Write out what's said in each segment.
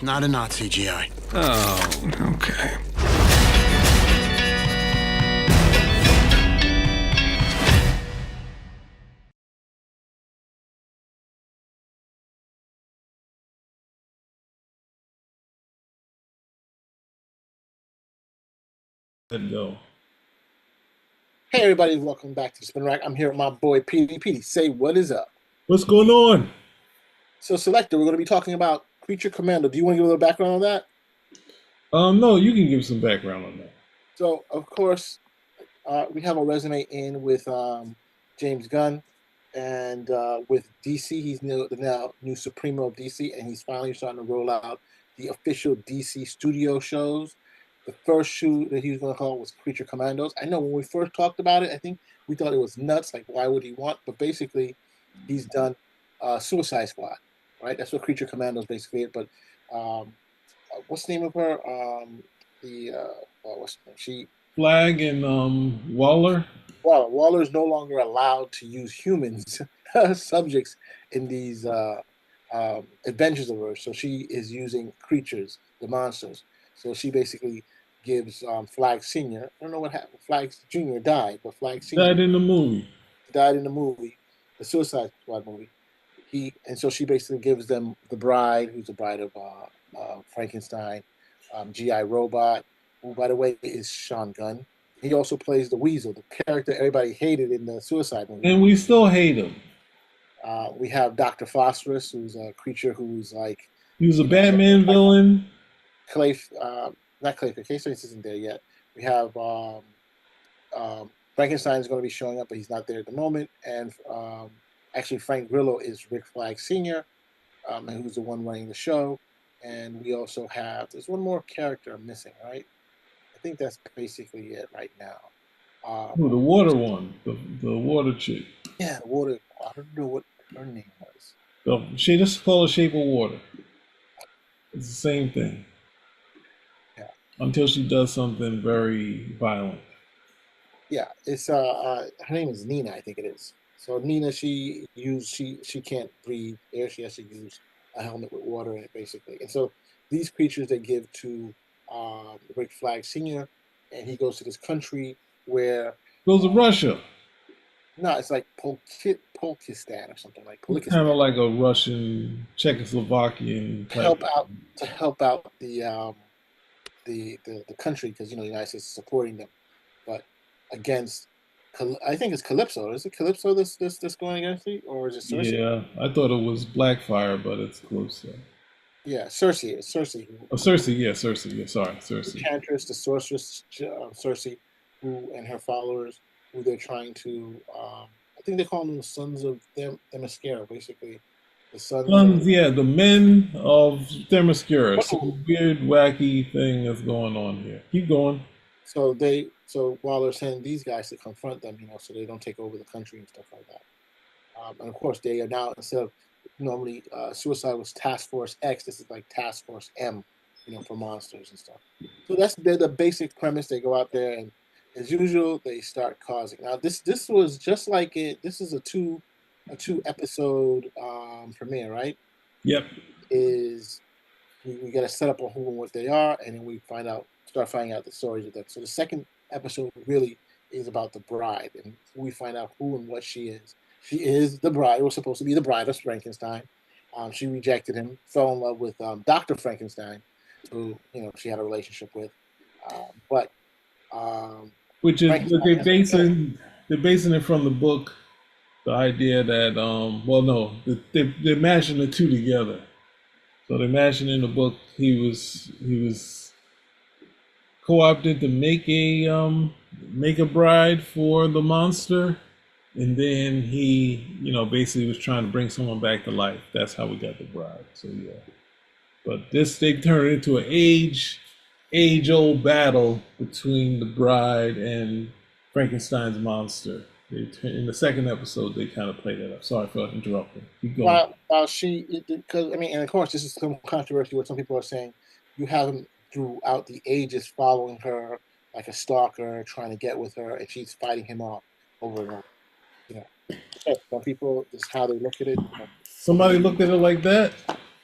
It's not a Nazi GI. Oh, okay. Let go. Hey everybody, welcome back to Spin Rack. I'm here with my boy PD. PD, say what is up? What's going on? So Selector, we're going to be talking about Creature Commando. Do you want to give a little background on that? No, you can give some background on that. So of course, we have a resume in with James Gunn, and with DC, he's the now new Supremo of DC, and he's finally starting to roll out the official DC studio shows. The first shoe that he was going to call was Creature Commandos. I know when we first talked about it, I think we thought it was nuts. Like, why would he want? But basically, he's done Suicide Squad, right? That's what Creature Commandos basically is. But what's the name of her? What's she? Flag and Waller. Waller is no longer allowed to use humans subjects in these adventures of hers. So she is using creatures, the monsters. So she basically gives Flag Senior. I don't know what happened. Flag Junior died, but Flag Senior Died in the movie. Died in the movie, the Suicide Squad movie. So she basically gives them the bride, who's the bride of Frankenstein, GI Robot, who by the way is Sean Gunn. He also plays the Weasel, the character everybody hated in the Suicide movie. And we still hate him. We have Dr. Phosphorus, who's a creature who's like... He was a Batman villain. Not Clayface. Clayface isn't there yet. We have Frankenstein's going to be showing up, but he's not there at the moment. And actually, Frank Grillo is Rick Flag Sr., and who's the one running the show. And we also have... There's one more character I'm missing, right? I think that's basically it right now. The water one. The water chick. Yeah, the water... I don't know what her name was. She just call it Shape of Water. It's the same thing. Yeah. Until she does something very violent. Yeah, it's her name is Nina, I think it is. So Nina, she can't breathe air. She has to use a helmet with water in it, basically. And so these creatures they give to Rick Flag Sr., and he goes to this country where... Goes to Russia. No, it's like Polkistan or something like Polkistan. Kind of like a Russian, Czechoslovakian type. To help out the country, because the United States is supporting them, but against... I think it's Calypso. Is it Calypso that's going against it, or is it Cersei? Yeah, I thought it was Blackfire, but it's close. Yeah, Cersei. It's Cersei. Cersei. Yeah, Cersei. Yeah, sorry, Cersei. The Enchantress, the sorceress, Cersei, who and her followers, who they're trying to... I think they call them the Sons of Themyscira, basically. The sons. Yeah, the men of Themyscira. Some weird, wacky thing that's going on here. Keep going. So while they're sending these guys to confront them, so they don't take over the country and stuff like that. And of course, they are now, instead of normally Suicide was Task Force X, this is like Task Force M, for monsters and stuff. So that's the basic premise. They go out there and, as usual, they start causing. Now this was just like it. This is a two episode premiere, right? Yep. We got to set up on who and what they are, and then we start finding out the stories of them. So the second episode really is about the bride, and we find out who and what she is. She is the bride. Was supposed to be the bride of Frankenstein. She rejected him, fell in love with Dr. Frankenstein, who she had a relationship with, which is they're basing it from the book. The idea that they're mashing the two together. So they mentioned in the book he was co-opted to make a bride for the monster, and then he basically was trying to bring someone back to life. That's how we got the bride. So yeah, but they turned it into an age-old battle between the bride and Frankenstein's monster. In the second episode, they kind of played that up. Sorry for interrupting. Keep going. And of course, this is some controversy. What some people are saying, you have him throughout the ages following her like a stalker, trying to get with her, and she's fighting him off over and over. Some people, this is how they look at it. Somebody looked at it like that.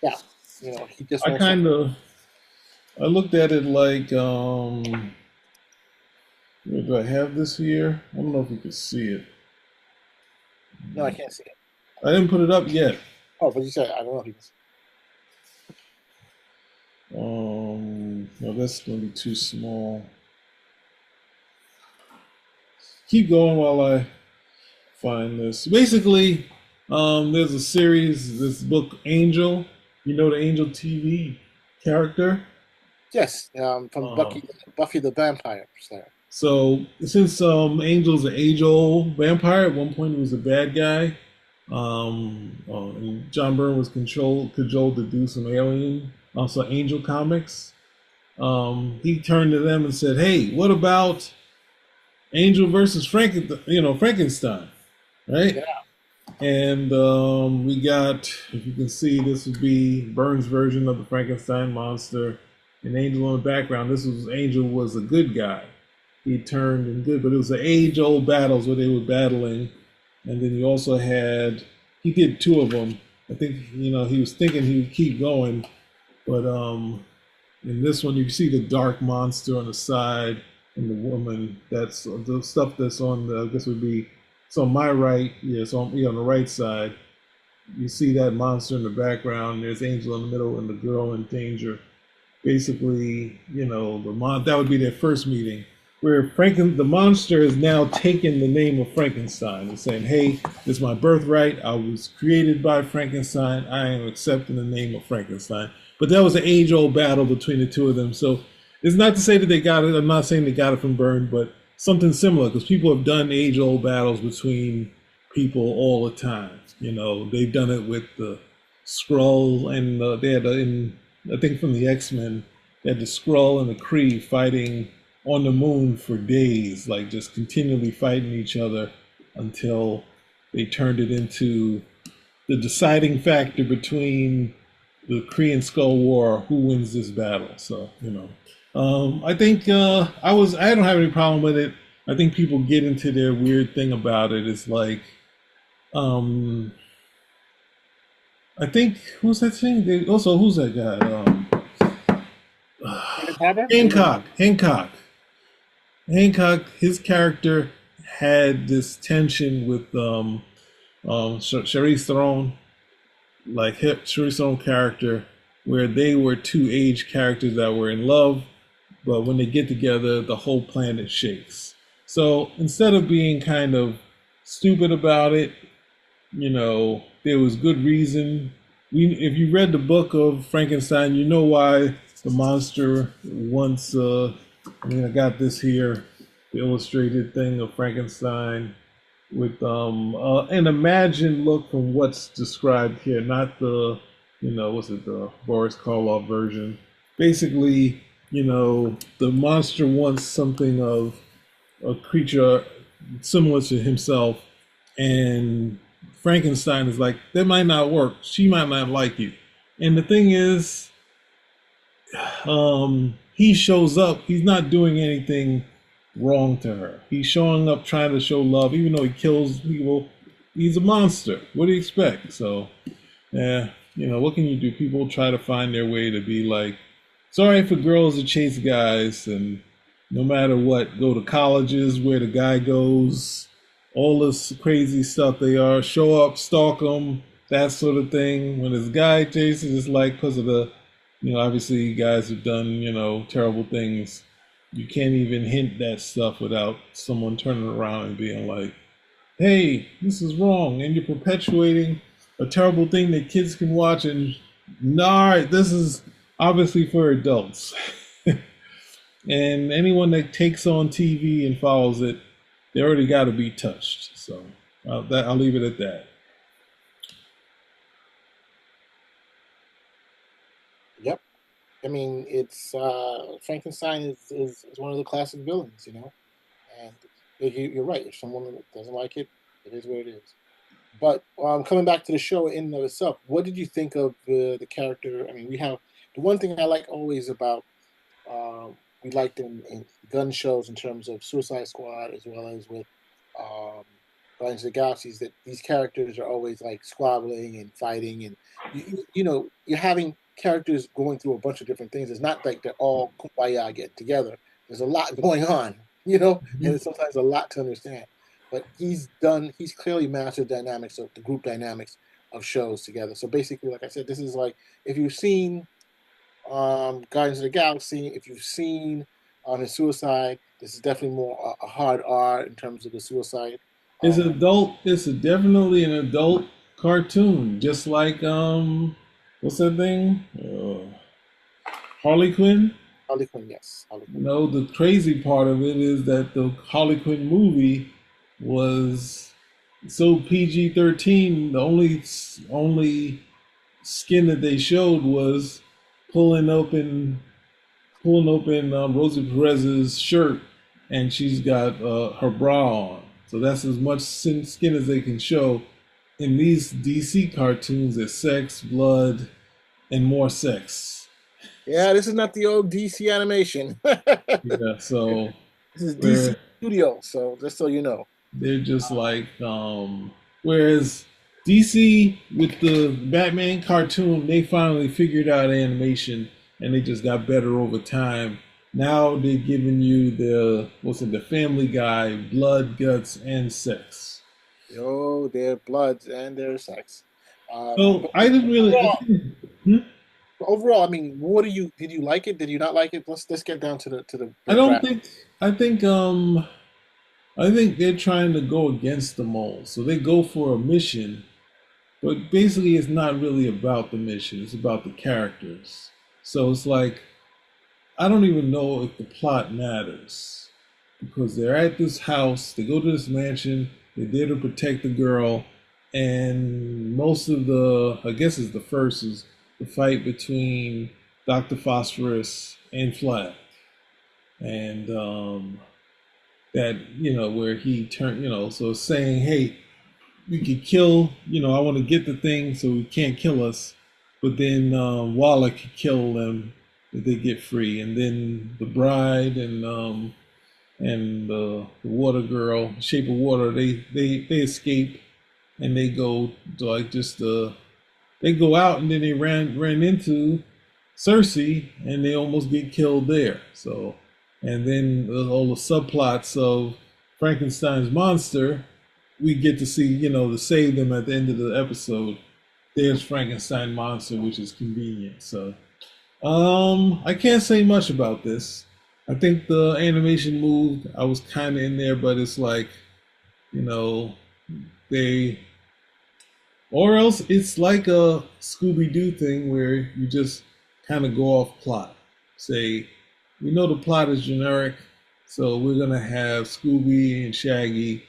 Yeah. he just I wants to. kind of I looked at it like do I have this here? I don't know if you can see it. No, I can't see it. I didn't put it up yet. Oh, but you said I don't know if you can. No, that's gonna be too small. Keep going while I find this. Basically, there's a series, this book Angel. You know the Angel TV character. Yes, from Uh, Buffy the Vampire Slayer. so since Angel's an age-old vampire, at one point he was a bad guy. And John Byrne was cajoled to do some Alien, also Angel comics. He turned to them and said, "Hey, what about Angel versus Frankenstein, right?" Yeah, And we got, if you can see, this would be Burns' version of the Frankenstein monster. An Angel in the background. Angel was a good guy. He turned in good, but it was the age-old battles where they were battling. And then you also had, he did two of them. I think, he was thinking he would keep going, but in this one, you see the dark monster on the side and the woman. That's the stuff that's on the, I guess would be, it's on my right. Yeah, it's on, on the right side. You see that monster in the background. There's Angel in the middle and the girl in danger. Basically, that would be their first meeting, where the monster has now taken the name of Frankenstein and saying, "Hey, this is my birthright. I was created by Frankenstein. I am accepting the name of Frankenstein." But that was an age-old battle between the two of them. So it's not to say that they got it. I'm not saying they got it from Byrne, but something similar, because people have done age-old battles between people all the time. They've done it with the Skrull, and they had I think from the X-Men, they had the Skrull and the Kree fighting on the moon for days, like just continually fighting each other until they turned it into the deciding factor between the Kree and Skull War, who wins this battle. So, I think I don't have any problem with it. I think people get into their weird thing about it. It's like, um, I think who's that thing? Also, who's that guy? David Harbour. Hancock. His character had this tension with Charlize Theron, like Charlize Theron character, where they were two age characters that were in love, but when they get together, the whole planet shakes. So instead of being kind of stupid about it, there was good reason. If you read the book of Frankenstein, you know why the monster once. I got this here, the illustrated thing of Frankenstein with an imagined look from what's described here, not the, what's it, the Boris Karloff version. Basically, the monster wants something of a creature similar to himself, and Frankenstein is like, that might not work. She might not like you. And the thing is, he shows up. He's not doing anything wrong to her. He's showing up trying to show love, even though he kills people. He's a monster. What do you expect? So, yeah, what can you do? People try to find their way to be like, it's all right for girls to chase guys, and no matter what, go to colleges where the guy goes, all this crazy stuff they are, show up, stalk them, that sort of thing. When this guy chases, it's like because of the, obviously you guys have done, terrible things. You can't even hint that stuff without someone turning around and being like, hey, this is wrong. And you're perpetuating a terrible thing that kids can watch. And, nah, this is obviously for adults. And anyone that takes on TV and follows it, they already got to be touched. So I'll leave it at that. Yep. I mean, it's Frankenstein is one of the classic villains, and you're right. If someone doesn't like it, it is what it is. But coming back to the show in and of itself, what did you think of the character? I mean, we have the one thing I like always about we liked in gun shows in terms of Suicide Squad as well as with um, Guardians of the Galaxy is that these characters are always like squabbling and fighting, and you know you're having characters going through a bunch of different things. It's not like they're all kumbaya getting together. There's a lot going on, you know, and it's sometimes a lot to understand. But he's clearly mastered dynamics of the group dynamics of shows together. So basically, like I said, this is like if you've seen Guardians of the Galaxy, if you've seen his Suicide, this is definitely more a hard R in terms of the Suicide. It's Um, adult. It's definitely an adult cartoon, just like what's that thing? Harley Quinn. Harley Quinn, yes, Harley Quinn. No, the crazy part of it is that the Harley Quinn movie was so PG-13. The only skin that they showed was pulling open Rosie Perez's shirt, and she's got her bra on. So that's as much skin as they can show. In these DC cartoons, there's sex, blood, and more sex. Yeah, this is not the old DC animation. Yeah, so This is DC where Studio, so just so you know. they're just like, whereas DC with the Batman cartoon, they finally figured out animation and they just got better over time. Now they're giving you the Family Guy, blood, guts, and sex. Yo, their bloods and their sex. So But I didn't really. overall, overall, I mean, what do you did you like it? Did you not like it? Let's get down to the I don't brass. think. I think. I think they're trying to go against the mold. So they go for a mission, but basically it's not really about the mission. It's about the characters. So it's like I don't even know if the plot matters because they're at this house, they go to this mansion, they're there to protect the girl, and most of I guess it's the first, is the fight between Dr. Phosphorus and Flag. And that, where he turned, so it's saying, hey, we could kill, I want to get the thing so he can't kill us. But then Waller could kill them if they get free. And then the bride and the water girl, Shape of Water, they escape and they go to like just they go out and then they ran into Cersei and they almost get killed there. So and then all the subplots of Frankenstein's monster, we get to see, to save them at the end of the episode. There's Frankenstein monster, which is convenient. So I can't say much about this. I think the animation moved. I was kind of in there, but it's like, you know, they, or else it's like a Scooby Doo thing where you just kind of go off plot. Say, we know the plot is generic, so we're gonna have Scooby and Shaggy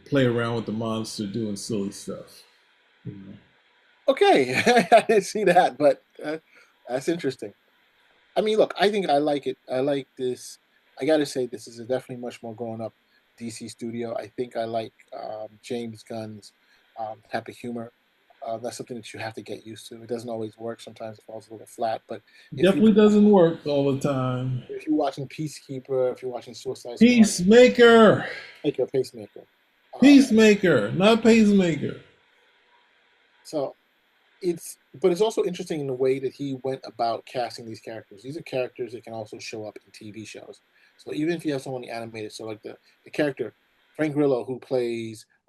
play around with the monster doing silly stuff. You know? Okay, I didn't see that, but that's interesting. I mean, look, I think I like it. I like this. I got to say, this is a definitely much more grown up DC studio. I think I like James Gunn's type of humor. That's something that you have to get used to. It doesn't always work. Sometimes it falls a little flat. But if you Definitely doesn't work all the time. if you're watching Peacekeeper, if you're watching Suicide Squad, Peacemaker, like your pacemaker. Um, Peacemaker, not pacemaker. so it's also interesting in the way that he went about casting these characters. These are characters that can also show up in TV shows. So even if you have someone animated, so like the character Frank Grillo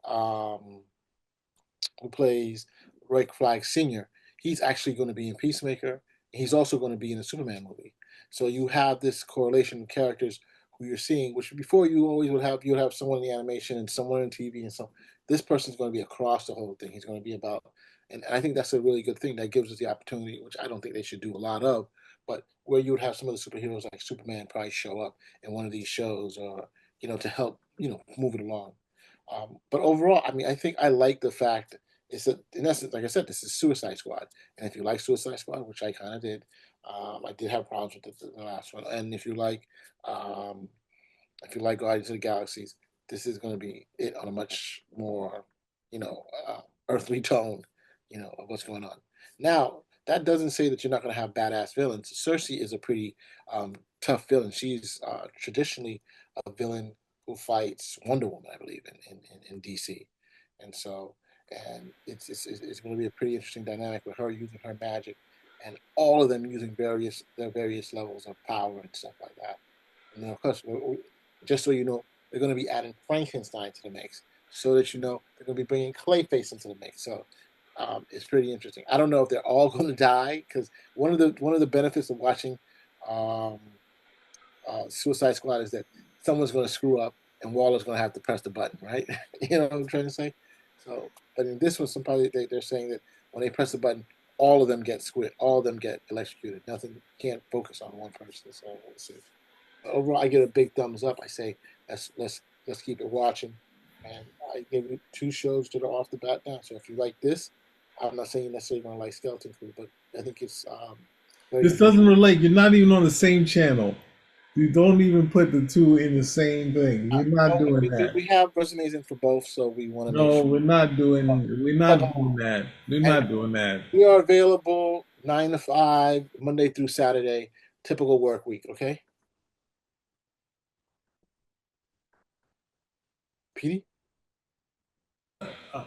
um, who plays Rick Flag Sr., he's actually going to be in Peacemaker. He's also going to be in the Superman movie. So you have this correlation of characters who you're seeing, which before you would have someone in the animation and someone in TV and so this person's going to be across the whole thing. He's going to be about, and I think that's a really good thing that gives us the opportunity, which I don't think they should do a lot of, but where you would have some of the superheroes like Superman probably show up in one of these shows, or to help move it along. But overall, I mean, I think I like the fact is that in essence, like I said, this is Suicide Squad, and if you like Suicide Squad, which I kind of did, I did have problems with the last one, and um, if you like Guardians of the Galaxies, this is going to be it on a much more, earthly tone, of what's going on. Now, that doesn't say that you're not going to have badass villains. Cersei is a pretty tough villain. She's traditionally a villain who fights Wonder Woman, I believe, in DC. and so it's going to be a pretty interesting dynamic with her using her magic, and all of them using their various levels of power and stuff like that. And then of course, just so you know, they're going to be adding Frankenstein to the mix, so that you know they're going to be bringing Clayface into the mix. So it's pretty interesting. I don't know if they're all going to die, because one of the benefits of watching um, Suicide Squad is that someone's going to screw up and Waller's going to have to press the button, right? You know what I'm trying to say? So, but in this one, they're saying that when they press the button, all of them get squid, all of them get electrocuted. Nothing, can't focus on one person. So we'll see. But overall, I get a big thumbs up. I say let's keep it watching, and I give you 2 shows that are off the bat now. So if you like this, I'm not saying necessarily going to like Skeleton Crew, but I think it's very. This doesn't relate. You're not even on the same channel. You don't even put the two in the same thing. We're not No, doing that. we have resumes in for both, so we want to make No, sure. we're not doing that. We're And not doing that. we are available 9 to 5, Monday through Saturday, typical work week. Okay, Petey?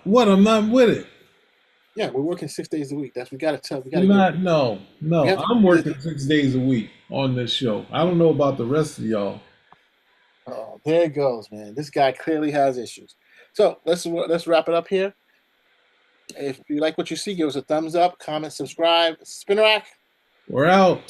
What? I'm not with it. Yeah, we're working 6 days a week. That's we got to tell. We got You're to not. No, We no. have to I'm do working this. 6 days a week on this show. I don't know about the rest of y'all. Oh, there it goes, man. This guy clearly has issues. So let's wrap it up here. If you like what you see, give us a thumbs up, comment, subscribe. Spin rack. We're out.